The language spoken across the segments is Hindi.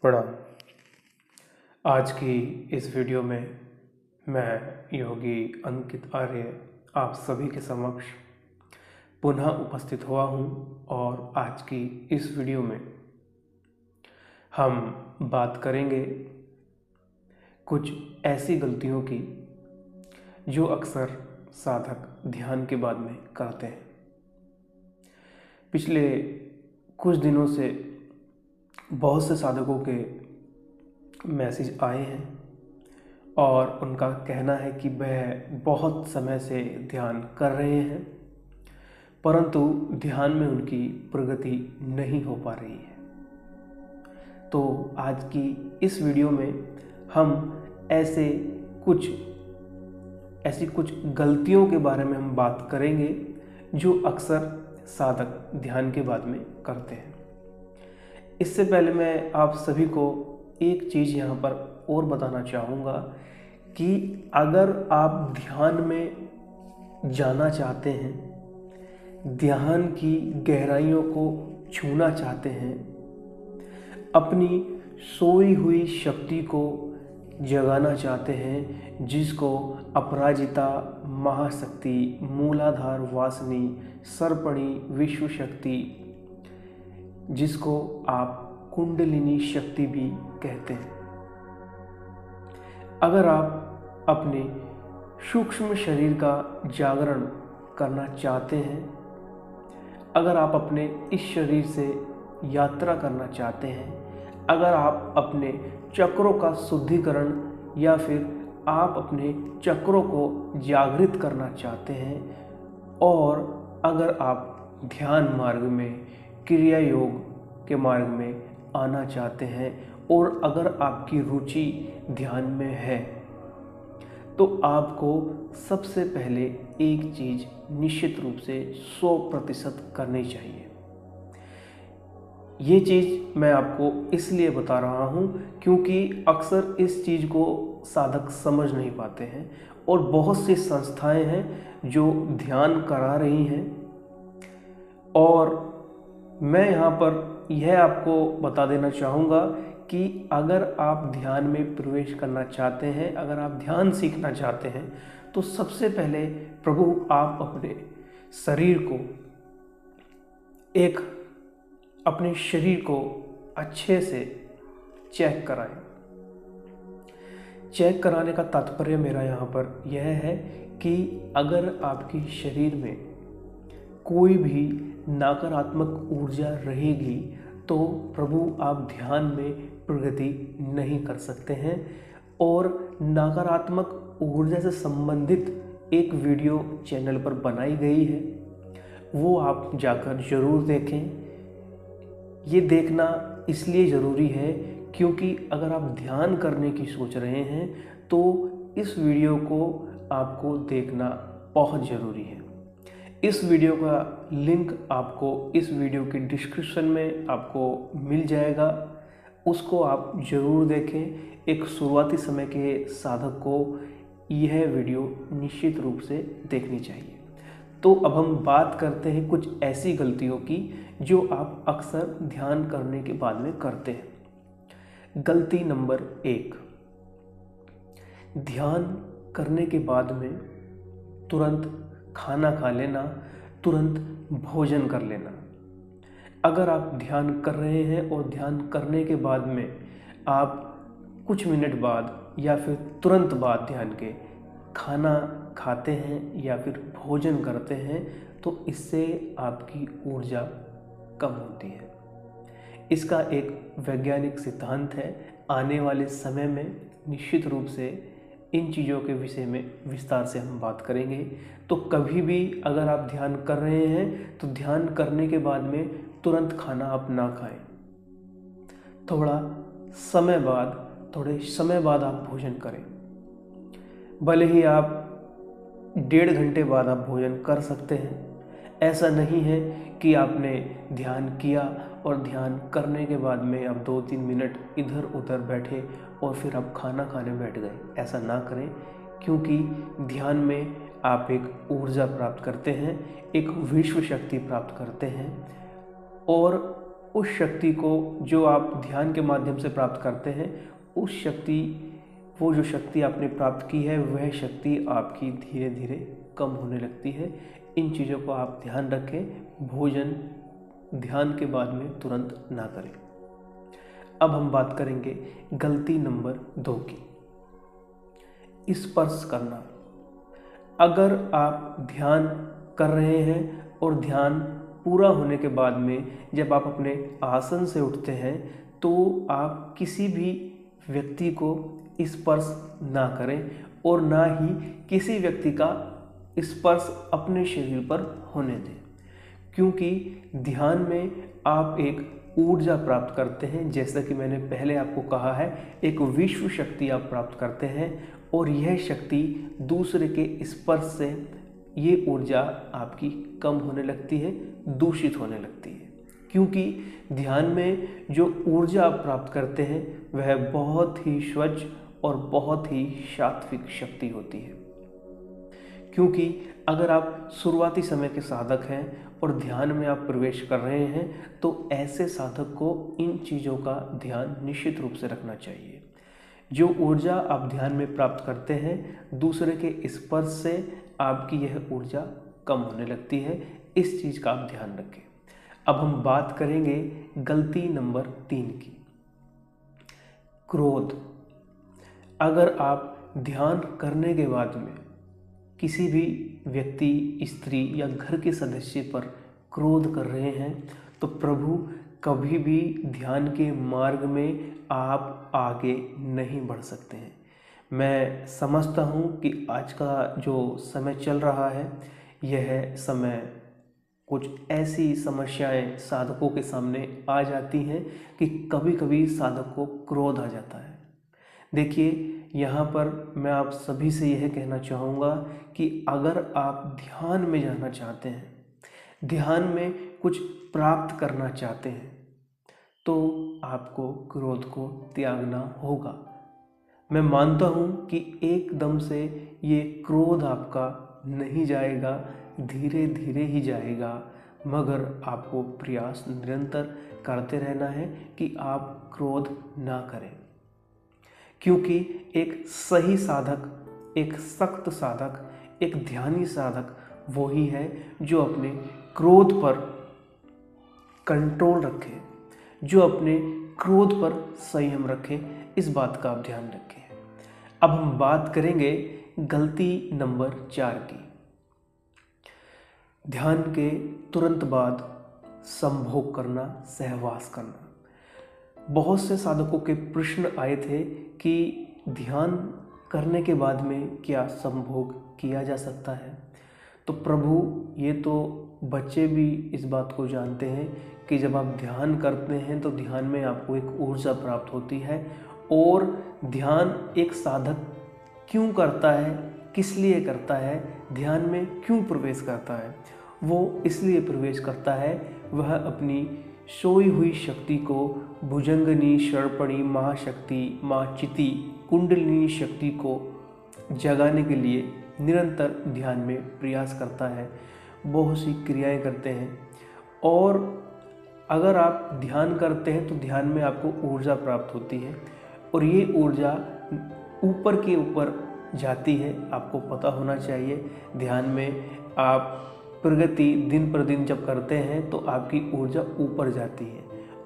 प्रणाम। आज की इस वीडियो में मैं योगी अंकित आर्य आप सभी के समक्ष पुनः उपस्थित हुआ हूँ और आज की इस वीडियो में हम बात करेंगे कुछ ऐसी गलतियों की जो अक्सर साधक ध्यान के बाद में करते हैं। पिछले कुछ दिनों से बहुत से साधकों के मैसेज आए हैं और उनका कहना है कि वह बहुत समय से ध्यान कर रहे हैं परंतु ध्यान में उनकी प्रगति नहीं हो पा रही है। तो आज की इस वीडियो में हम ऐसी कुछ गलतियों के बारे में हम बात करेंगे जो अक्सर साधक ध्यान के बाद में करते हैं। इससे पहले मैं आप सभी को एक चीज़ यहाँ पर और बताना चाहूँगा कि अगर आप ध्यान में जाना चाहते हैं, ध्यान की गहराइयों को छूना चाहते हैं, अपनी सोई हुई शक्ति को जगाना चाहते हैं, जिसको अपराजिता, महाशक्ति, मूलाधार वासनी, सर्पणी, विश्व शक्ति, जिसको आप कुंडलिनी शक्ति भी कहते हैं। अगर आप अपने सूक्ष्म शरीर का जागरण करना चाहते हैं, अगर आप अपने इस शरीर से यात्रा करना चाहते हैं, अगर आप अपने चक्रों का शुद्धिकरण या फिर आप अपने चक्रों को जागृत करना चाहते हैं और अगर आप ध्यान मार्ग में, क्रिया योग के मार्ग में आना चाहते हैं और अगर आपकी रुचि ध्यान में है तो आपको सबसे पहले एक चीज़ निश्चित रूप से 100% करनी चाहिए। ये चीज़ मैं आपको इसलिए बता रहा हूँ क्योंकि अक्सर इस चीज़ को साधक समझ नहीं पाते हैं और बहुत सी संस्थाएं हैं जो ध्यान करा रही हैं और मैं यहाँ पर यह आपको बता देना चाहूँगा कि अगर आप ध्यान में प्रवेश करना चाहते हैं, अगर आप ध्यान सीखना चाहते हैं तो सबसे पहले प्रभु आप अपने शरीर को अच्छे से चेक कराएं। चेक कराने का तात्पर्य मेरा यहाँ पर यह है कि अगर आपके शरीर में कोई भी नकारात्मक ऊर्जा रहेगी तो प्रभु आप ध्यान में प्रगति नहीं कर सकते हैं। और नकारात्मक ऊर्जा से संबंधित एक वीडियो चैनल पर बनाई गई है, वो आप जाकर ज़रूर देखें। ये देखना इसलिए ज़रूरी है क्योंकि अगर आप ध्यान करने की सोच रहे हैं तो इस वीडियो को आपको देखना बहुत ज़रूरी है। इस वीडियो का लिंक आपको इस वीडियो के डिस्क्रिप्शन में आपको मिल जाएगा, उसको आप ज़रूर देखें। एक शुरुआती समय के साधक को यह वीडियो निश्चित रूप से देखनी चाहिए। तो अब हम बात करते हैं कुछ ऐसी गलतियों की जो आप अक्सर ध्यान करने के बाद में करते हैं। गलती नंबर 1, ध्यान करने के बाद में तुरंत खाना खा लेना, तुरंत भोजन कर लेना। अगर आप ध्यान कर रहे हैं और ध्यान करने के बाद में आप कुछ मिनट बाद या फिर तुरंत बाद ध्यान के खाना खाते हैं या फिर भोजन करते हैं तो इससे आपकी ऊर्जा कम होती है। इसका एक वैज्ञानिक सिद्धांत है। आने वाले समय में निश्चित रूप से इन चीज़ों के विषय में विस्तार से हम बात करेंगे। तो कभी भी अगर आप ध्यान कर रहे हैं तो ध्यान करने के बाद में तुरंत खाना आप ना खाएं। थोड़े समय बाद आप भोजन करें। भले ही आप 1.5 घंटे बाद आप भोजन कर सकते हैं। ऐसा नहीं है कि आपने ध्यान किया और ध्यान करने के बाद में आप 2-3 मिनट इधर उधर बैठे और फिर आप खाना खाने बैठ गए। ऐसा ना करें क्योंकि ध्यान में आप एक ऊर्जा प्राप्त करते हैं, एक विश्व शक्ति प्राप्त करते हैं और उस शक्ति को जो आप ध्यान के माध्यम से प्राप्त करते हैं, उस शक्ति, वो जो शक्ति आपने प्राप्त की है, वह शक्ति आपकी धीरे धीरे कम होने लगती है। इन चीज़ों को आप ध्यान रखें। भोजन ध्यान के बाद में तुरंत ना करें। अब हम बात करेंगे गलती नंबर 2 की, स्पर्श करना। अगर आप ध्यान कर रहे हैं और ध्यान पूरा होने के बाद में जब आप अपने आसन से उठते हैं तो आप किसी भी व्यक्ति को स्पर्श ना करें और ना ही किसी व्यक्ति का स्पर्श अपने शरीर पर होने दें, क्योंकि ध्यान में आप एक ऊर्जा प्राप्त करते हैं। जैसा कि मैंने पहले आपको कहा है, एक विश्व शक्ति आप प्राप्त करते हैं और यह शक्ति दूसरे के स्पर्श से ये ऊर्जा आपकी कम होने लगती है, दूषित होने लगती है। क्योंकि ध्यान में जो ऊर्जा आप प्राप्त करते हैं वह बहुत ही स्वच्छ और बहुत ही सात्विक शक्ति होती है। क्योंकि अगर आप शुरुआती समय के साधक हैं और ध्यान में आप प्रवेश कर रहे हैं तो ऐसे साधक को इन चीज़ों का ध्यान निश्चित रूप से रखना चाहिए। जो ऊर्जा आप ध्यान में प्राप्त करते हैं, दूसरे के स्पर्श से आपकी यह ऊर्जा कम होने लगती है। इस चीज़ का आप ध्यान रखें। अब हम बात करेंगे गलती नंबर 3 की, क्रोध। अगर आप ध्यान करने के बाद में किसी भी व्यक्ति, स्त्री या घर के सदस्य पर क्रोध कर रहे हैं तो प्रभु कभी भी ध्यान के मार्ग में आप आगे नहीं बढ़ सकते हैं। मैं समझता हूँ कि आज का जो समय चल रहा है, यह समय कुछ ऐसी समस्याएं साधकों के सामने आ जाती हैं कि कभी कभी साधक को क्रोध आ जाता है। देखिए, यहाँ पर मैं आप सभी से यह कहना चाहूँगा कि अगर आप ध्यान में जाना चाहते हैं, ध्यान में कुछ प्राप्त करना चाहते हैं, तो आपको क्रोध को त्यागना होगा। मैं मानता हूँ कि एकदम से ये क्रोध आपका नहीं जाएगा, धीरे धीरे ही जाएगा, मगर आपको प्रयास निरंतर करते रहना है कि आप क्रोध ना करें। क्योंकि एक सही साधक, एक सख्त साधक, एक ध्यानी साधक वही है जो अपने क्रोध पर कंट्रोल रखे, जो अपने क्रोध पर संयम रखे। इस बात का आप ध्यान रखें। अब हम बात करेंगे गलती नंबर 4 की, ध्यान के तुरंत बाद संभोग करना, सहवास करना। बहुत से साधकों के प्रश्न आए थे कि ध्यान करने के बाद में क्या संभोग किया जा सकता है। तो प्रभु, ये तो बच्चे भी इस बात को जानते हैं कि जब आप ध्यान करते हैं तो ध्यान में आपको एक ऊर्जा प्राप्त होती है। और ध्यान एक साधक क्यों करता है, किस लिए करता है, ध्यान में क्यों प्रवेश करता है? वो इसलिए प्रवेश करता है, वह अपनी सोई हुई शक्ति को, भुजंगनी, शर्पणी, महाशक्ति, माचिति, कुंडलिनी शक्ति को जगाने के लिए निरंतर ध्यान में प्रयास करता है, बहुत सी क्रियाएं करते हैं। और अगर आप ध्यान करते हैं तो ध्यान में आपको ऊर्जा प्राप्त होती है और ये ऊर्जा ऊपर के ऊपर जाती है। आपको पता होना चाहिए, ध्यान में आप प्रगति दिन पर दिन जब करते हैं तो आपकी ऊर्जा ऊपर जाती है।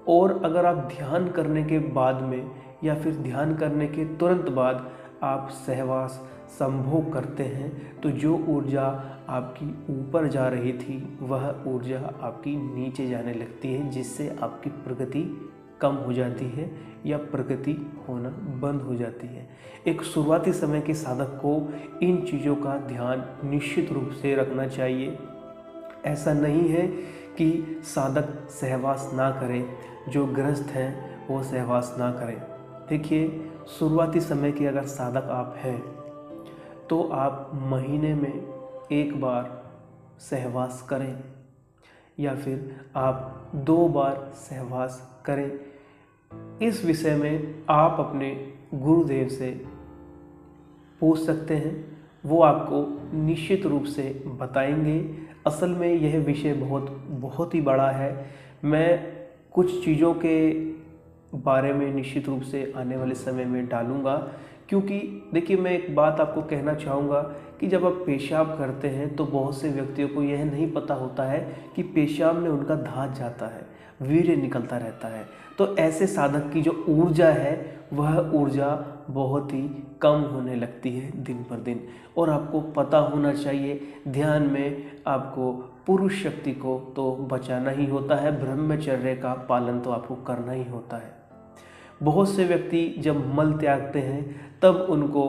और अगर आप ध्यान करने के बाद में या फिर ध्यान करने के तुरंत बाद आप सहवास, संभोग करते हैं तो जो ऊर्जा आपकी ऊपर जा रही थी वह ऊर्जा आपकी नीचे जाने लगती है, जिससे आपकी प्रगति कम हो जाती है या प्रगति होना बंद हो जाती है। एक शुरुआती समय के साधक को इन चीज़ों का ध्यान निश्चित रूप से रखना चाहिए। ऐसा नहीं है कि साधक सहवास ना करें, जो गृहस्थ हैं वो सहवास ना करें। देखिए, शुरुआती समय के अगर साधक आप हैं तो आप महीने में एक बार सहवास करें या फिर आप 2 बार सहवास करें। इस विषय में आप अपने गुरुदेव से पूछ सकते हैं, वो आपको निश्चित रूप से बताएंगे। असल में यह विषय बहुत ही बड़ा है। मैं कुछ चीज़ों के बारे में निश्चित रूप से आने वाले समय में डालूँगा, क्योंकि देखिए मैं एक बात आपको कहना चाहूँगा कि जब आप पेशाब करते हैं तो बहुत से व्यक्तियों को यह नहीं पता होता है कि पेशाब में उनका दांत जाता है, वीर्य निकलता रहता है। तो ऐसे साधक की जो ऊर्जा है वह ऊर्जा बहुत ही कम होने लगती है दिन पर दिन। और आपको पता होना चाहिए, ध्यान में आपको पुरुष शक्ति को तो बचाना ही होता है, ब्रह्मचर्य का पालन तो आपको करना ही होता है। बहुत से व्यक्ति जब मल त्यागते हैं तब उनको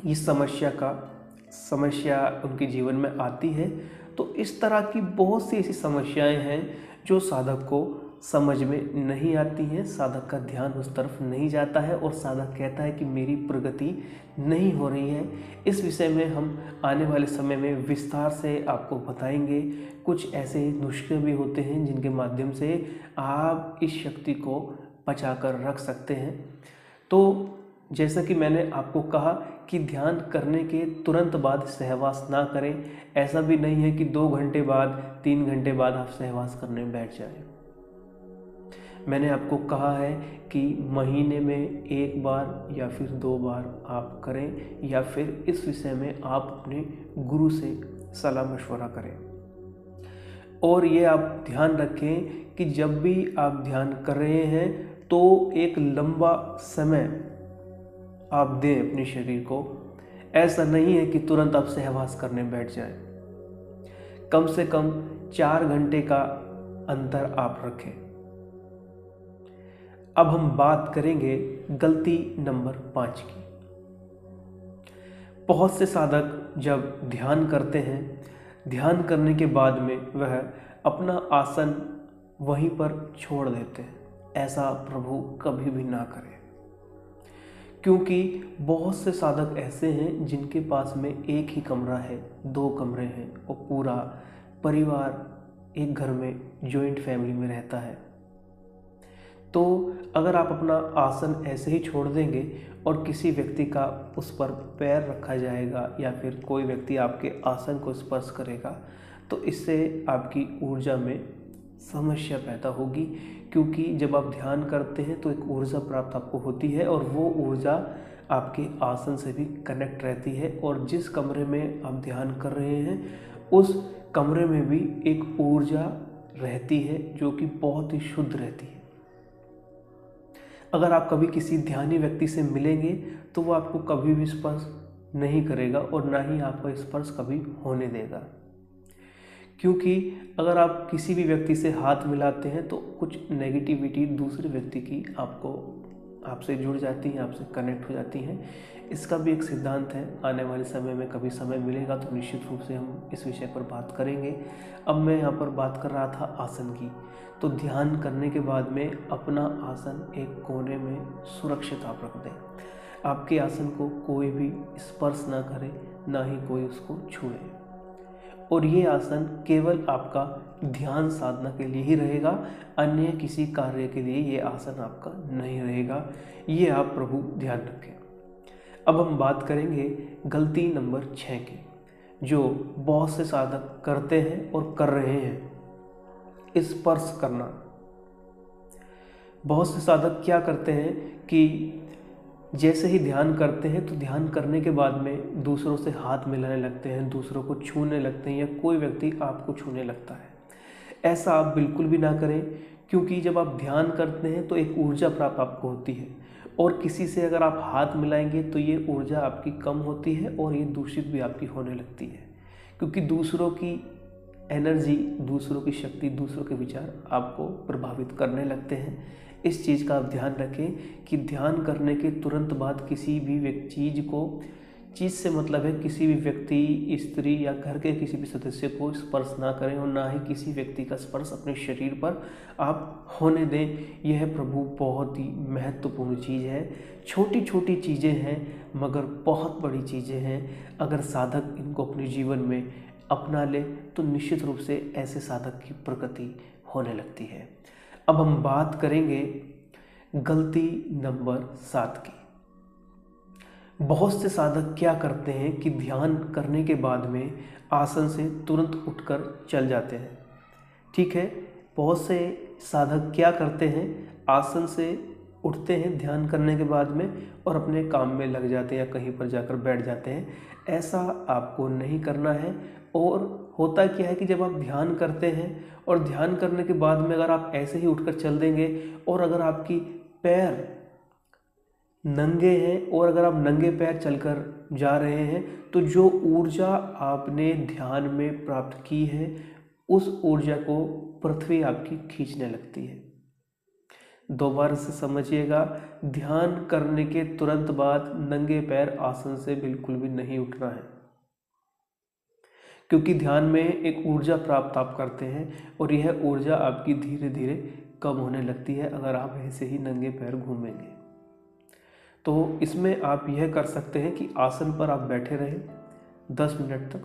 इस समस्या उनके जीवन में आती है। तो इस तरह की बहुत सी ऐसी समस्याएं हैं जो साधक को समझ में नहीं आती हैं, साधक का ध्यान उस तरफ नहीं जाता है और साधक कहता है कि मेरी प्रगति नहीं हो रही है। इस विषय में हम आने वाले समय में विस्तार से आपको बताएंगे। कुछ ऐसे नुस्खे भी होते हैं जिनके माध्यम से आप इस शक्ति को बचा कर रख सकते हैं। तो जैसा कि मैंने आपको कहा कि ध्यान करने के तुरंत बाद सहवास ना करें। ऐसा भी नहीं है कि 2 घंटे बाद 3 घंटे बाद आप सहवास करने बैठ जाएं। मैंने आपको कहा है कि महीने में 1 बार या फिर 2 बार आप करें, या फिर इस विषय में आप अपने गुरु से सलाह मशवरा करें। और ये आप ध्यान रखें कि जब भी आप ध्यान कर रहे हैं तो एक लंबा समय आप दें अपने शरीर को। ऐसा नहीं है कि तुरंत आप सहवास करने बैठ जाएं। कम से कम 4 घंटे का अंतर आप रखें। अब हम बात करेंगे गलती नंबर 5 की। बहुत से साधक जब ध्यान करते हैं, ध्यान करने के बाद में वह अपना आसन वहीं पर छोड़ देते हैं। ऐसा प्रभु कभी भी ना करें, क्योंकि बहुत से साधक ऐसे हैं जिनके पास में एक ही कमरा है, 2 कमरे हैं और पूरा परिवार एक घर में जॉइंट फैमिली में रहता है। तो अगर आप अपना आसन ऐसे ही छोड़ देंगे और किसी व्यक्ति का उस पर पैर रखा जाएगा या फिर कोई व्यक्ति आपके आसन को स्पर्श करेगा, तो इससे आपकी ऊर्जा में समस्या पैदा होगी। क्योंकि जब आप ध्यान करते हैं तो एक ऊर्जा प्राप्त आपको होती है और वो ऊर्जा आपके आसन से भी कनेक्ट रहती है, और जिस कमरे में आप ध्यान कर रहे हैं उस कमरे में भी एक ऊर्जा रहती है जो कि बहुत ही शुद्ध रहती है। अगर आप कभी किसी ध्यानी व्यक्ति से मिलेंगे तो वो आपको कभी भी स्पर्श नहीं करेगा और ना ही आपका स्पर्श कभी होने देगा। क्योंकि अगर आप किसी भी व्यक्ति से हाथ मिलाते हैं तो कुछ नेगेटिविटी दूसरे व्यक्ति की आपसे जुड़ जाती है, आपसे कनेक्ट हो जाती हैं। इसका भी एक सिद्धांत है। आने वाले समय में कभी समय मिलेगा तो निश्चित रूप से हम इस विषय पर बात करेंगे। अब मैं यहाँ पर बात कर रहा था आसन की। तो ध्यान करने के बाद में अपना आसन एक कोने में सुरक्षित आप रख दें। आपके आसन को कोई भी स्पर्श ना करे, ना ही कोई उसको छुए। और ये आसन केवल आपका ध्यान साधना के लिए ही रहेगा, अन्य किसी कार्य के लिए ये आसन आपका नहीं रहेगा। ये आप प्रभु ध्यान रखें। अब हम बात करेंगे गलती नंबर 6 की, जो बहुत से साधक करते हैं और कर रहे हैं, स्पर्श करना। बहुत से साधक क्या करते हैं कि जैसे ही ध्यान करते हैं तो ध्यान करने के बाद में दूसरों से हाथ मिलाने लगते हैं, दूसरों को छूने लगते हैं, या कोई व्यक्ति आपको छूने लगता है। ऐसा आप बिल्कुल भी ना करें, क्योंकि जब आप ध्यान करते हैं तो एक ऊर्जा प्राप्त आपको होती है, और किसी से अगर आप हाथ मिलाएंगे तो ये ऊर्जा आपकी कम होती है और ये दूषित भी आपकी होने लगती है। क्योंकि दूसरों की एनर्जी, दूसरों की शक्ति, दूसरों के विचार आपको प्रभावित करने लगते हैं। इस चीज़ का आप ध्यान रखें कि ध्यान करने के तुरंत बाद किसी भी चीज़ से मतलब है किसी भी व्यक्ति, स्त्री या घर के किसी भी सदस्य को स्पर्श ना करें, और ना ही किसी व्यक्ति का स्पर्श अपने शरीर पर आप होने दें। यह प्रभु बहुत ही महत्वपूर्ण चीज़ है। छोटी छोटी चीज़ें हैं मगर बहुत बड़ी चीज़ें हैं। अगर साधक इनको अपने जीवन में अपना ले तो निश्चित रूप से ऐसे साधक की प्रगति होने लगती है। अब हम बात करेंगे गलती नंबर 7 की। बहुत से साधक क्या करते हैं कि ध्यान करने के बाद में आसन से तुरंत उठकर चल जाते हैं। ठीक है, बहुत से साधक क्या करते हैं, आसन से उठते हैं ध्यान करने के बाद में और अपने काम में लग जाते हैं या कहीं पर जाकर बैठ जाते हैं। ऐसा आपको नहीं करना है। और होता क्या है कि जब आप ध्यान करते हैं और ध्यान करने के बाद में अगर आप ऐसे ही उठकर चल देंगे और अगर आपकी पैर नंगे हैं और अगर आप नंगे पैर चलकर जा रहे हैं तो जो ऊर्जा आपने ध्यान में प्राप्त की है उस ऊर्जा को पृथ्वी आपकी खींचने लगती है। दोबारा से समझिएगा, ध्यान करने के तुरंत बाद नंगे पैर आसन से बिल्कुल भी नहीं उठना है, क्योंकि ध्यान में एक ऊर्जा प्राप्त आप करते हैं और यह ऊर्जा आपकी धीरे धीरे कम होने लगती है अगर आप ऐसे ही नंगे पैर घूमेंगे। तो इसमें आप यह कर सकते हैं कि आसन पर आप बैठे रहें 10 मिनट तक,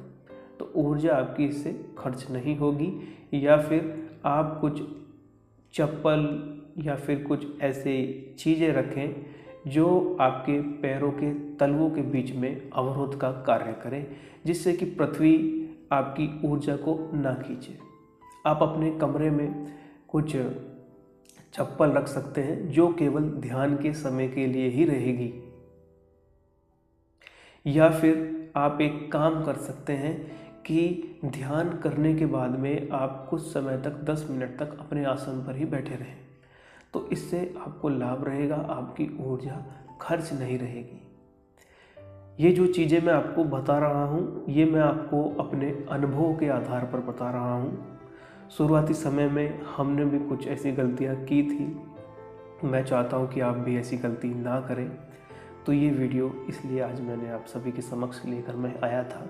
तो ऊर्जा आपकी इससे खर्च नहीं होगी। या फिर आप कुछ चप्पल या फिर कुछ ऐसे चीज़ें रखें जो आपके पैरों के तलवों के बीच में अवरोध का कार्य करें, जिससे कि पृथ्वी आपकी ऊर्जा को ना खींचे। आप अपने कमरे में कुछ चप्पल रख सकते हैं जो केवल ध्यान के समय के लिए ही रहेगी। या फिर आप एक काम कर सकते हैं कि ध्यान करने के बाद में आप कुछ समय तक 10 मिनट तक अपने आसन पर ही बैठे रहें, तो इससे आपको लाभ रहेगा, आपकी ऊर्जा खर्च नहीं रहेगी। ये जो चीज़ें मैं आपको बता रहा हूँ ये मैं आपको अपने अनुभव के आधार पर बता रहा हूँ। शुरुआती समय में हमने भी कुछ ऐसी गलतियाँ की थी। मैं चाहता हूँ कि आप भी ऐसी गलती ना करें। तो ये वीडियो इसलिए आज मैंने आप सभी के समक्ष लेकर मैं आया था।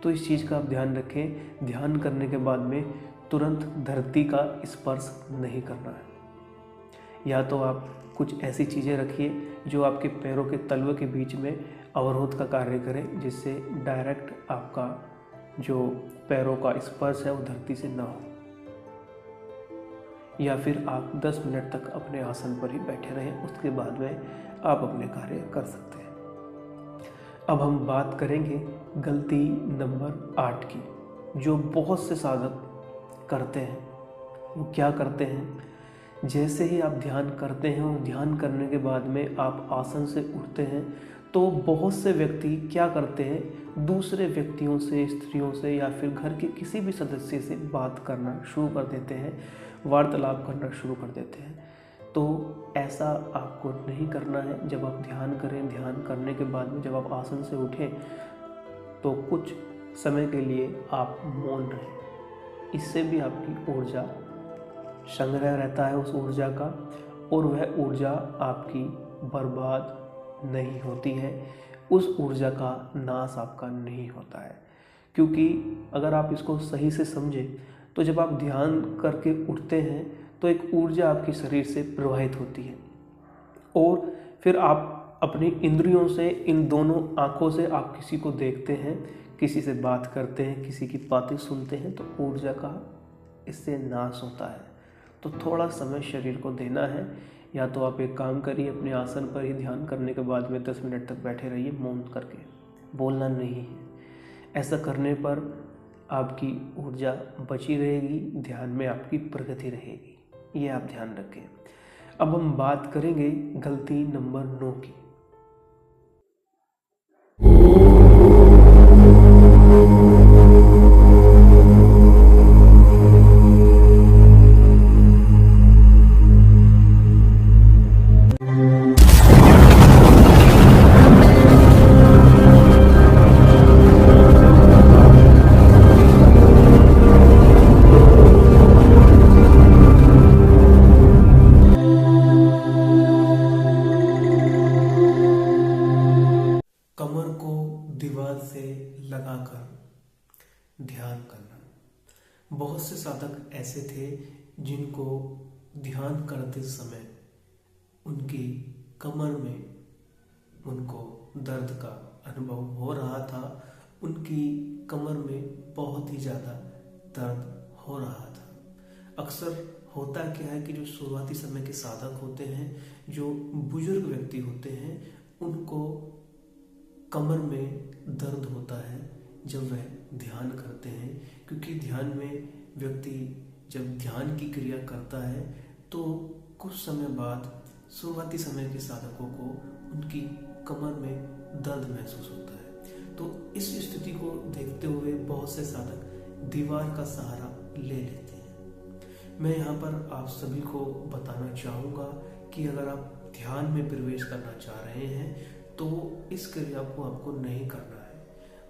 तो इस चीज़ का आप ध्यान रखें, ध्यान करने के बाद में तुरंत धरती का स्पर्श नहीं करना है। या तो आप कुछ ऐसी चीज़ें रखिए जो आपके पैरों के तलवे के बीच में अवरोध का कार्य करें, जिससे डायरेक्ट आपका जो पैरों का स्पर्श है वो धरती से ना हो। या फिर आप 10 मिनट तक अपने आसन पर ही बैठे रहें, उसके बाद में आप अपने कार्य कर सकते हैं। अब हम बात करेंगे गलती नंबर 8 की, जो बहुत से साधक करते हैं। वो क्या करते हैं, जैसे ही आप ध्यान करते हैं और ध्यान करने के बाद में आप आसन से उठते हैं तो बहुत से व्यक्ति क्या करते हैं, दूसरे व्यक्तियों से, स्त्रियों से या फिर घर के किसी भी सदस्य से बात करना शुरू कर देते हैं, वार्तालाप करना शुरू कर देते हैं। तो ऐसा आपको नहीं करना है। जब आप ध्यान करें, ध्यान करने के बाद में जब आप आसन से उठें तो कुछ समय के लिए आप मौन रहें। इससे भी आपकी ऊर्जा संग्रह रहता है उस ऊर्जा का, और वह ऊर्जा आपकी बर्बाद नहीं होती है, उस ऊर्जा का नाश आपका नहीं होता है। क्योंकि अगर आप इसको सही से समझें तो जब आप ध्यान करके उठते हैं तो एक ऊर्जा आपके शरीर से प्रवाहित होती है और फिर आप अपनी इंद्रियों से, इन दोनों आँखों से आप किसी को देखते हैं, किसी से बात करते हैं, किसी की बातें सुनते हैं, तो ऊर्जा का इससे नाश होता है। तो थोड़ा समय शरीर को देना है। या तो आप एक काम करिए, अपने आसन पर ही ध्यान करने के बाद में 10 मिनट तक बैठे रहिए मौन करके, बोलना नहीं है। ऐसा करने पर आपकी ऊर्जा बची रहेगी, ध्यान में आपकी प्रगति रहेगी, ये आप ध्यान रखें। अब हम बात करेंगे गलती नंबर 9 की। कमर को दीवार से लगाकर ध्यान करना। बहुत से साधक ऐसे थे जिनको ध्यान करते समय उनकी कमर में उनको दर्द का अनुभव हो रहा था, उनकी कमर में बहुत ही ज़्यादा दर्द हो रहा था। अक्सर होता क्या है कि जो शुरुआती समय के साधक होते हैं, जो बुजुर्ग व्यक्ति होते हैं, उनको कमर में दर्द होता है जब वह ध्यान करते हैं, क्योंकि ध्यान में व्यक्ति जब ध्यान की क्रिया करता है तो कुछ समय बाद शुरुआती समय के साधकों को उनकी कमर में दर्द महसूस होता है। तो इस स्थिति को देखते हुए बहुत से साधक दीवार का सहारा ले लेते हैं। मैं यहाँ पर आप सभी को बताना चाहूँगा कि अगर आप ध्यान में प्रवेश करना चाह रहे हैं तो इस क्रिया को आपको नहीं करना है।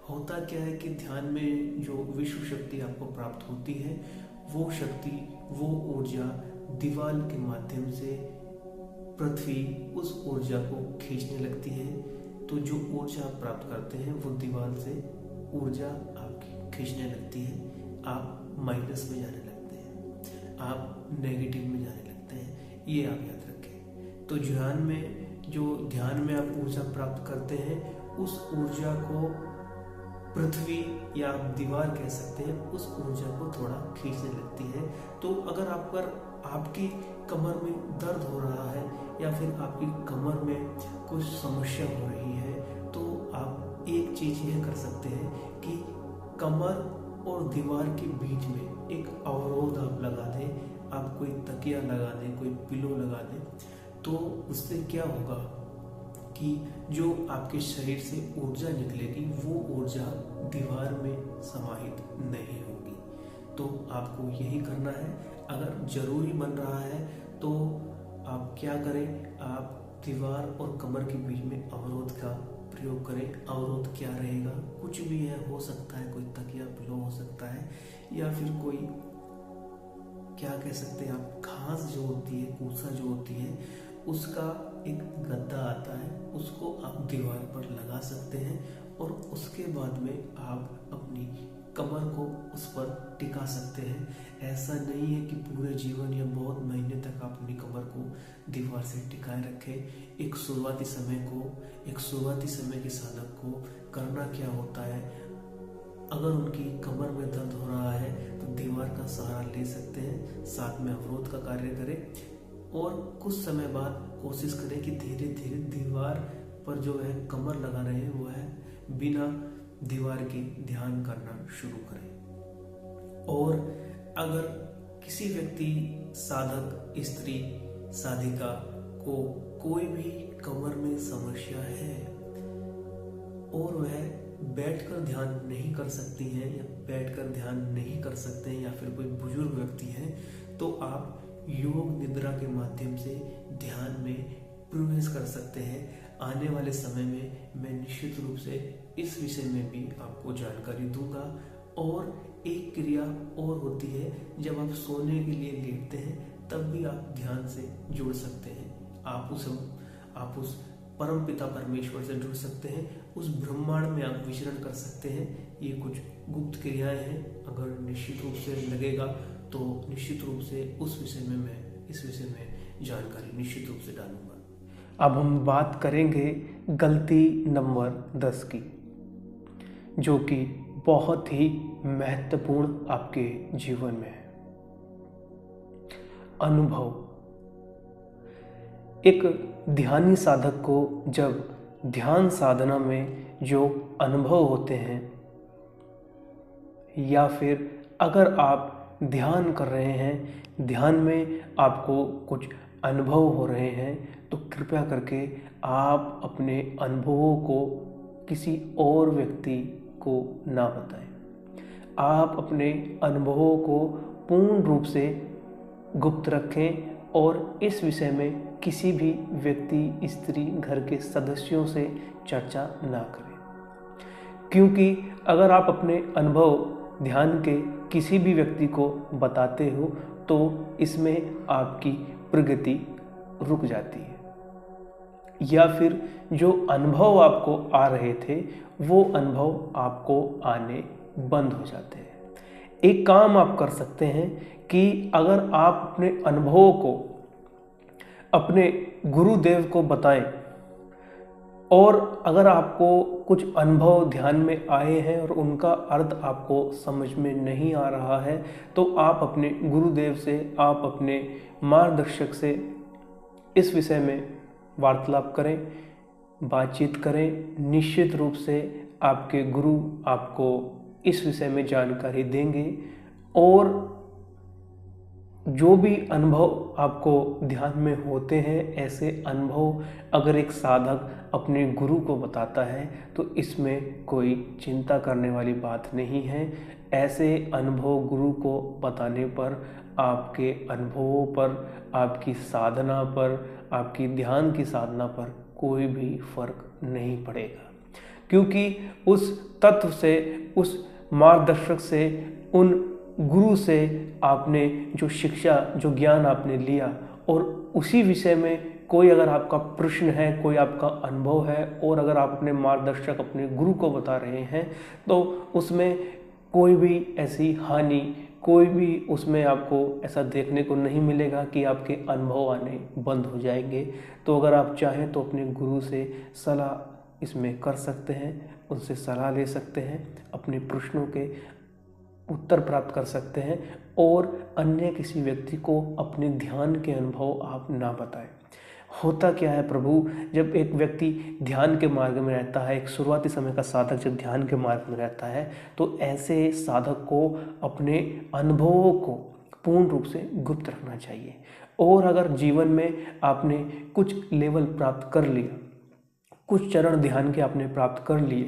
होता क्या है कि ध्यान में जो विश्व शक्ति आपको प्राप्त होती है, वो शक्ति, वो ऊर्जा दीवार के माध्यम से पृथ्वी उस ऊर्जा को खींचने लगती है। तो जो ऊर्जा आप प्राप्त करते हैं वो दीवार से ऊर्जा आपकी खींचने लगती है। आप माइनस में जाने लगते हैं, आप नेगेटिव में जाने लगते हैं, ये आप याद रखें। तो ध्यान में आप ऊर्जा प्राप्त करते हैं, उस ऊर्जा को पृथ्वी या आप दीवार कह सकते हैं, उस ऊर्जा को थोड़ा खींचने लगती है। तो अगर आपकी कमर में दर्द हो रहा है या फिर आपकी कमर में कुछ समस्या हो रही है, तो आप एक चीज यह कर सकते हैं कि कमर और दीवार के बीच में एक अवरोध आप लगा दें। आप कोई तकिया लगा दें, कोई पिलो लगा दें, तो उससे क्या होगा कि जो आपके शरीर से ऊर्जा निकलेगी वो ऊर्जा दीवार में समाहित नहीं होगी। तो आपको यही करना है। अगर जरूरी बन रहा है तो आप क्या करें, आप दीवार और कमर के बीच में अवरोध का प्रयोग करें। अवरोध क्या रहेगा, कुछ भी है, हो सकता है कोई तकिया पिलो हो सकता है, या फिर कोई क्या कह सकते हैं आप, घास जो होती है, कूसा जो होती है, उसका एक गद्दा आता है, उसको आप दीवार पर लगा सकते हैं और उसके बाद में आप अपनी कमर को उस पर टिका सकते हैं। ऐसा नहीं है कि पूरे जीवन या बहुत महीने तक आप अपनी कमर को दीवार से टिकाए रखें। एक शुरुआती समय के साधक को करना क्या होता है, अगर उनकी कमर में दर्द हो रहा है तो दीवार का सहारा ले सकते हैं, साथ में अवरोध का कार्य करें और कुछ समय बाद कोशिश करें कि धीरे धीरे दीवार पर जो है कमर लगा रहे हैं वो है बिना दीवार के ध्यान करना शुरू करें। और अगर किसी व्यक्ति, साधक, स्त्री, साधिका को कोई भी कमर में समस्या है और वह बैठकर ध्यान नहीं कर सकती हैं या बैठकर ध्यान नहीं कर सकते हैं या फिर कोई बुजुर्ग व्यक्ति हैं, तो आप योग निद्रा के माध्यम से ध्यान में प्रवेश कर सकते हैं। आने वाले समय में मैं निश्चित रूप से इस विषय में भी आपको जानकारी दूंगा। और एक क्रिया और होती है, जब आप सोने के लिए लेटते हैं तब भी आप ध्यान से जुड़ सकते हैं। आप उस परम पिता परमेश्वर से जुड़ सकते हैं, उस ब्रह्मांड में आप विचरण कर सकते हैं। ये कुछ गुप्त क्रियाएं हैं, अगर निश्चित रूप से लगेगा तो निश्चित रूप से इस विषय में जानकारी निश्चित रूप से डालूंगा। अब हम बात करेंगे गलती नंबर 10 की, जो कि बहुत ही महत्वपूर्ण आपके जीवन में है। अनुभव। एक ध्यानी साधक को जब ध्यान साधना में जो अनुभव होते हैं, या फिर अगर आप ध्यान कर रहे हैं, ध्यान में आपको कुछ अनुभव हो रहे हैं, तो कृपया करके आप अपने अनुभवों को किसी और व्यक्ति को ना बताएं। आप अपने अनुभवों को पूर्ण रूप से गुप्त रखें और इस विषय में किसी भी व्यक्ति, स्त्री, घर के सदस्यों से चर्चा ना करें। क्योंकि अगर आप अपने अनुभव ध्यान के किसी भी व्यक्ति को बताते हो तो इसमें आपकी प्रगति रुक जाती है, या फिर जो अनुभव आपको आ रहे थे वो अनुभव आपको आने बंद हो जाते हैं। एक काम आप कर सकते हैं कि अगर आप अपने अनुभवों को अपने गुरुदेव को बताएं, और अगर आपको कुछ अनुभव ध्यान में आए हैं और उनका अर्थ आपको समझ में नहीं आ रहा है, तो आप अपने गुरुदेव से, आप अपने मार्गदर्शक से इस विषय में वार्तालाप करें, बातचीत करें। निश्चित रूप से आपके गुरु आपको इस विषय में जानकारी देंगे और जो भी अनुभव आपको ध्यान में होते हैं, ऐसे अनुभव अगर एक साधक अपने गुरु को बताता है तो इसमें कोई चिंता करने वाली बात नहीं है। ऐसे अनुभव गुरु को बताने पर आपके अनुभवों पर, आपकी साधना पर, आपकी ध्यान की साधना पर कोई भी फर्क नहीं पड़ेगा, क्योंकि उस तत्व से, उस मार्गदर्शक से, उन गुरु से आपने जो शिक्षा, जो ज्ञान आपने लिया, और उसी विषय में कोई अगर आपका प्रश्न है, कोई आपका अनुभव है, और अगर आप अपने मार्गदर्शक, अपने गुरु को बता रहे हैं, तो उसमें कोई भी ऐसी हानि, कोई भी उसमें आपको ऐसा देखने को नहीं मिलेगा कि आपके अनुभव आने बंद हो जाएंगे। तो अगर आप चाहें तो अपने गुरु से सलाह इसमें कर सकते हैं, उनसे सलाह ले सकते हैं, अपने प्रश्नों के उत्तर प्राप्त कर सकते हैं, और अन्य किसी व्यक्ति को अपने ध्यान के अनुभव आप ना बताएं। होता क्या है प्रभु, जब एक व्यक्ति ध्यान के मार्ग में रहता है, एक शुरुआती समय का साधक जब ध्यान के मार्ग में रहता है, तो ऐसे साधक को अपने अनुभवों को पूर्ण रूप से गुप्त रखना चाहिए। और अगर जीवन में आपने कुछ लेवल प्राप्त कर लिया, कुछ चरण ध्यान के आपने प्राप्त कर लिए,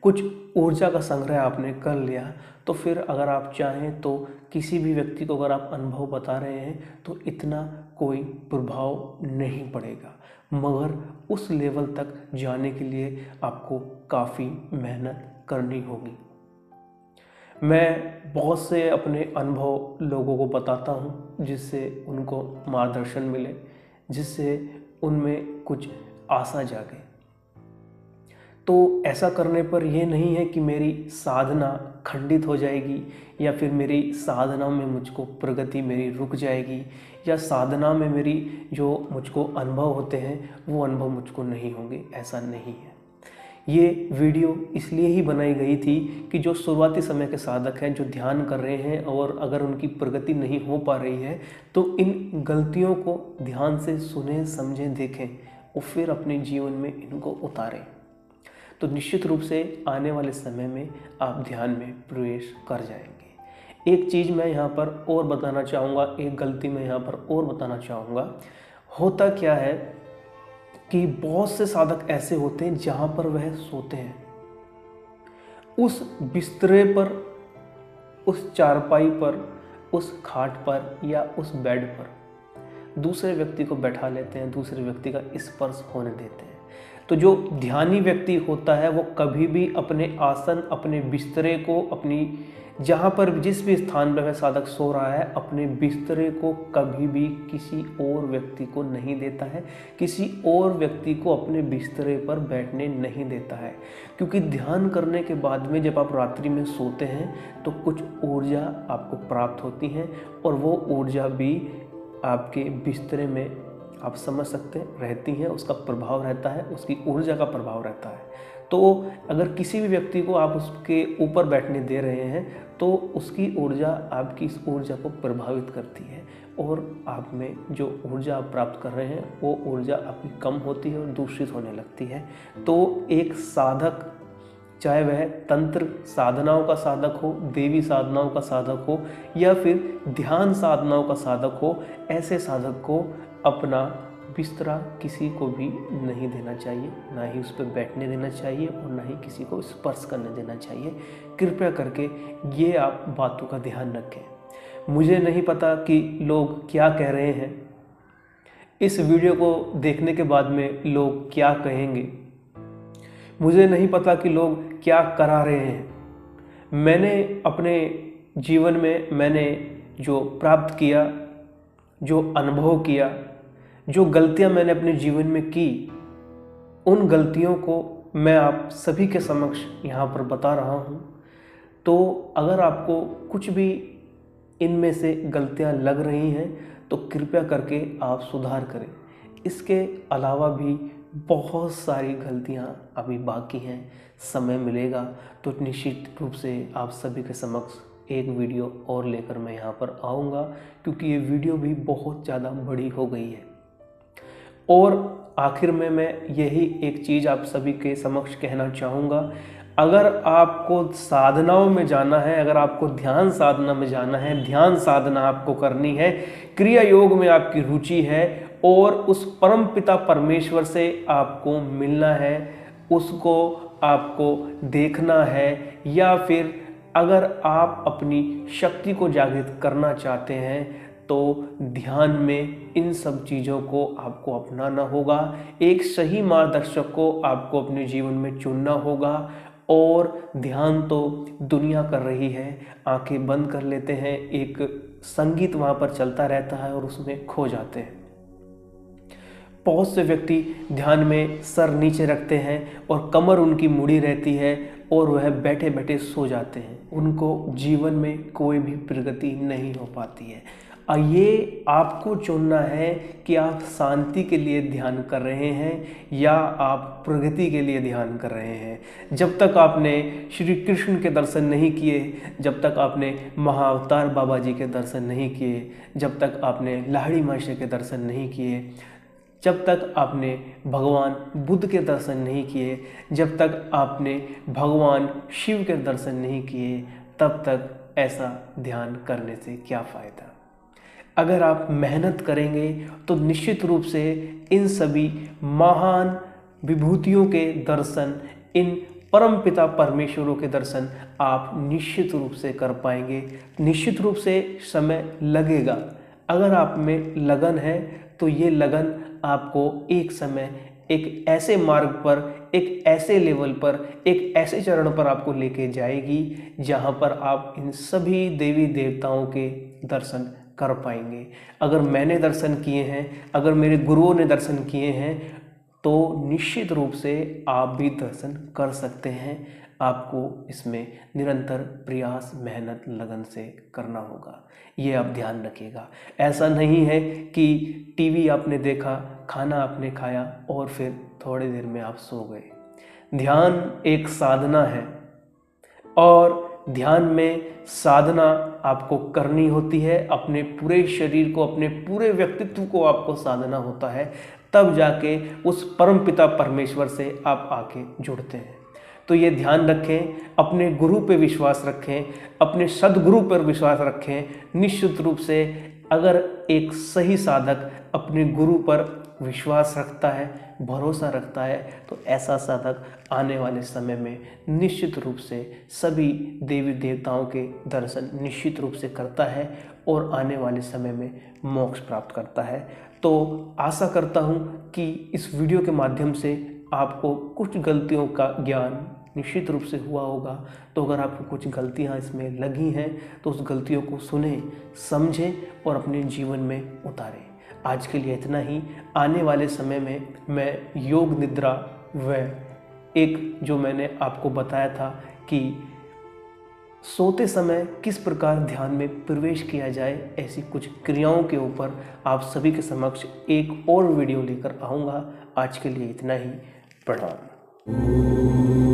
कुछ ऊर्जा का संग्रह आपने कर लिया, तो फिर अगर आप चाहें तो किसी भी व्यक्ति को अगर आप अनुभव बता रहे हैं तो इतना कोई प्रभाव नहीं पड़ेगा, मगर उस लेवल तक जाने के लिए आपको काफ़ी मेहनत करनी होगी। मैं बहुत से अपने अनुभव लोगों को बताता हूँ, जिससे उनको मार्गदर्शन मिले, जिससे उनमें कुछ आशा जागे। तो ऐसा करने पर यह नहीं है कि मेरी साधना खंडित हो जाएगी, या फिर मेरी साधना में मुझको प्रगति मेरी रुक जाएगी, या साधना में मेरी जो मुझको अनुभव होते हैं वो अनुभव मुझको नहीं होंगे। ऐसा नहीं है। ये वीडियो इसलिए ही बनाई गई थी कि जो शुरुआती समय के साधक हैं, जो ध्यान कर रहे हैं, और अगर उनकी प्रगति नहीं हो पा रही है तो इन गलतियों को ध्यान से सुने, समझें, देखें और फिर अपने जीवन में इनको उतारें। तो निश्चित रूप से आने वाले समय में आप ध्यान में प्रवेश कर जाएंगे। एक चीज़ मैं यहाँ पर और बताना चाहूँगा, एक गलती मैं यहाँ पर और बताना चाहूँगा। होता क्या है कि बहुत से साधक ऐसे होते हैं जहाँ पर वह सोते हैं, उस बिस्तरे पर, उस चारपाई पर, उस खाट पर या उस बेड पर दूसरे व्यक्ति को बैठा लेते हैं, दूसरे व्यक्ति का स्पर्श होने देते हैं। तो जो ध्यानी व्यक्ति होता है वो कभी भी अपने आसन, अपने बिस्तरे को, अपनी जहाँ पर जिस भी स्थान पर वह साधक सो रहा है, अपने बिस्तरे को कभी भी किसी और व्यक्ति को नहीं देता है, किसी और व्यक्ति को अपने बिस्तरे पर बैठने नहीं देता है। क्योंकि ध्यान करने के बाद में जब आप रात्रि में सोते हैं तो कुछ ऊर्जा आपको प्राप्त होती है, और वो ऊर्जा भी आपके बिस्तरे में, आप समझ सकते हैं, रहती हैं, उसका प्रभाव रहता है, उसकी ऊर्जा का प्रभाव रहता है। तो अगर किसी भी व्यक्ति को आप उसके ऊपर बैठने दे रहे हैं तो उसकी ऊर्जा आपकी इस ऊर्जा को प्रभावित करती है, और आप में जो ऊर्जा आप प्राप्त कर रहे हैं वो ऊर्जा आपकी कम होती है और दूषित होने लगती है। तो एक साधक, चाहे वह तंत्र साधनाओं का साधक हो, देवी साधनाओं का साधक हो, या फिर ध्यान साधनाओं का साधक हो, ऐसे साधक को अपना बिस्तरा किसी को भी नहीं देना चाहिए, ना ही उस पर बैठने देना चाहिए, और ना ही किसी को स्पर्श करने देना चाहिए। कृपया करके ये आप बातों का ध्यान रखें। मुझे नहीं पता कि लोग क्या कह रहे हैं, इस वीडियो को देखने के बाद में लोग क्या कहेंगे, मुझे नहीं पता कि लोग क्या करा रहे हैं। मैंने अपने जीवन में मैंने जो प्राप्त किया, जो अनुभव किया, जो गलतियां मैंने अपने जीवन में की, उन गलतियों को मैं आप सभी के समक्ष यहाँ पर बता रहा हूँ। तो अगर आपको कुछ भी इनमें से गलतियाँ लग रही हैं तो कृपया करके आप सुधार करें। इसके अलावा भी बहुत सारी गलतियाँ अभी बाकी हैं, समय मिलेगा तो निश्चित रूप से आप सभी के समक्ष एक वीडियो और लेकर मैं यहाँ पर आऊँगा, क्योंकि ये वीडियो भी बहुत ज़्यादा बड़ी हो गई है। और आखिर में मैं यही एक चीज़ आप सभी के समक्ष कहना चाहूँगा, अगर आपको साधनाओं में जाना है, अगर आपको ध्यान साधना में जाना है, ध्यान साधना आपको करनी है, क्रिया योग में आपकी रुचि है और उस परम पिता परमेश्वर से आपको मिलना है, उसको आपको देखना है, या फिर अगर आप अपनी शक्ति को जागृत करना चाहते हैं तो ध्यान में इन सब चीज़ों को आपको अपनाना होगा। एक सही मार्गदर्शक को आपको अपने जीवन में चुनना होगा। और ध्यान तो दुनिया कर रही है, आंखें बंद कर लेते हैं, एक संगीत वहाँ पर चलता रहता है और उसमें खो जाते हैं। बहुत से व्यक्ति ध्यान में सर नीचे रखते हैं और कमर उनकी मुड़ी रहती है और वह बैठे बैठे सो जाते हैं, उनको जीवन में कोई भी प्रगति नहीं हो पाती है। ये आपको चुनना है कि आप शांति के लिए ध्यान कर रहे हैं या आप प्रगति के लिए ध्यान कर रहे हैं। जब तक आपने श्री कृष्ण के दर्शन नहीं किए, जब तक आपने महाअवतार बाबा जी के दर्शन नहीं किए, जब तक आपने लाहिड़ी मास्टर के दर्शन नहीं किए, जब तक आपने भगवान बुद्ध के दर्शन नहीं किए, जब तक आपने भगवान शिव के दर्शन नहीं किए, तब तक ऐसा ध्यान करने से क्या फ़ायदा। अगर आप मेहनत करेंगे तो निश्चित रूप से इन सभी महान विभूतियों के दर्शन, इन परम पिता परमेश्वरों के दर्शन आप निश्चित रूप से कर पाएंगे। निश्चित रूप से समय लगेगा। अगर आप में लगन है तो ये लगन आपको एक समय एक ऐसे मार्ग पर, एक ऐसे लेवल पर, एक ऐसे चरण पर आपको लेके जाएगी जहाँ पर आप इन सभी देवी देवताओं के दर्शन कर पाएंगे। अगर मैंने दर्शन किए हैं, अगर मेरे गुरुओं ने दर्शन किए हैं, तो निश्चित रूप से आप भी दर्शन कर सकते हैं। आपको इसमें निरंतर प्रयास, मेहनत, लगन से करना होगा। ये आप ध्यान रखिएगा। ऐसा नहीं है कि टीवी आपने देखा, खाना आपने खाया और फिर थोड़ी देर में आप सो गए। ध्यान एक साधना है और ध्यान में साधना आपको करनी होती है। अपने पूरे शरीर को, अपने पूरे व्यक्तित्व को आपको साधना होता है, तब जाके उस परम पिता परमेश्वर से आप आके जुड़ते हैं। तो ये ध्यान रखें, अपने गुरु पे विश्वास रखें, अपने सदगुरु पर विश्वास रखें। निश्चित रूप से अगर एक सही साधक अपने गुरु पर विश्वास रखता है, भरोसा रखता है, तो ऐसा साधक आने वाले समय में निश्चित रूप से सभी देवी देवताओं के दर्शन निश्चित रूप से करता है और आने वाले समय में मोक्ष प्राप्त करता है। तो आशा करता हूँ कि इस वीडियो के माध्यम से आपको कुछ गलतियों का ज्ञान निश्चित रूप से हुआ होगा। तो अगर आपको कुछ गलतियाँ इसमें लगी हैं तो उस गलतियों को सुनें, समझें और अपने जीवन में उतारें। आज के लिए इतना ही। आने वाले समय में मैं योग निद्रा व एक जो मैंने आपको बताया था कि सोते समय किस प्रकार ध्यान में प्रवेश किया जाए, ऐसी कुछ क्रियाओं के ऊपर आप सभी के समक्ष एक और वीडियो लेकर आऊँगा। आज के लिए इतना ही। प्रणाम।